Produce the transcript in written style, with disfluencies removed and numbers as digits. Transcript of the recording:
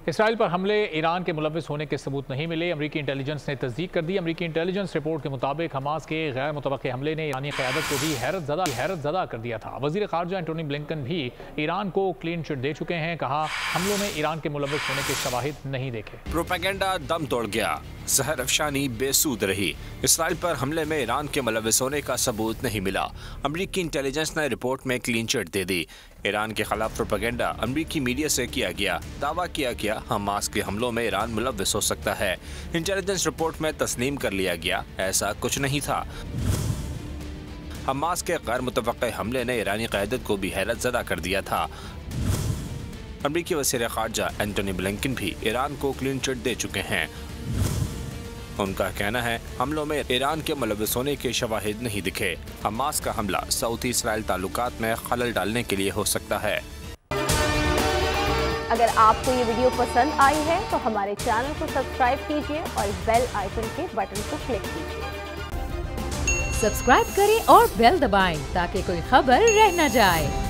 Israel पर हमले Iran के मुलविस होने के सबूत नहीं मिले। अमरीकी इंटेलिजेंस ने तस्दीक कर दी। अमरीकी इंटेलिजेंस रिपोर्ट के मुताबिक हमास के गैर मुतवक्के हमले ने ईरानी क़यादत को भी हैरत ज़दा कर दिया था। वज़ीर ख़ारजा एंटोनी ब्लिंकन भी ईरान को क्लीन चिट दे चुके हैं। कहा, हमलों में ईरान के मुलविस होने के शवाहिद नहीं देखे। प्रोपेगेंडा दम तोड़ गया, जहर अफशानी बेसूद रही। इसराइल पर हमले में ईरान के मुलविस होने का सबूत नहीं मिला। अमरीकी इंटेलिजेंस ने रिपोर्ट में क्लीन चिट दे दी। ईरान के खिलाफ प्रोपेगेंडा अमरीकी मीडिया से किया गया। दावा किया गया हमास के हमलों में ईरान मुलविस हो सकता है। इंटेलिजेंस रिपोर्ट में तस्लीम कर लिया गया ऐसा कुछ नहीं था। हमास के गैर मुतवक्के हमले ने ईरानी क़यादत को भी हैरत ज़दा कर दिया था। अमरीकी वज़ीर ख़ारजा एंटोनी ब्लिंकन भी ईरान को क्लीन चिट दे चुके हैं। उनका कहना है, हमलों में ईरान के मुलविस होने के शवाहिद नहीं दिखे। हमास का हमला सऊदी इसराइल ताल्लुकात में खलल डालने के लिए हो सकता है। अगर आपको ये वीडियो पसंद आई है तो हमारे चैनल को सब्सक्राइब कीजिए और बेल आइकन के बटन को क्लिक कीजिए। सब्सक्राइब करें और बेल दबाएं ताकि कोई खबर रह न जाए।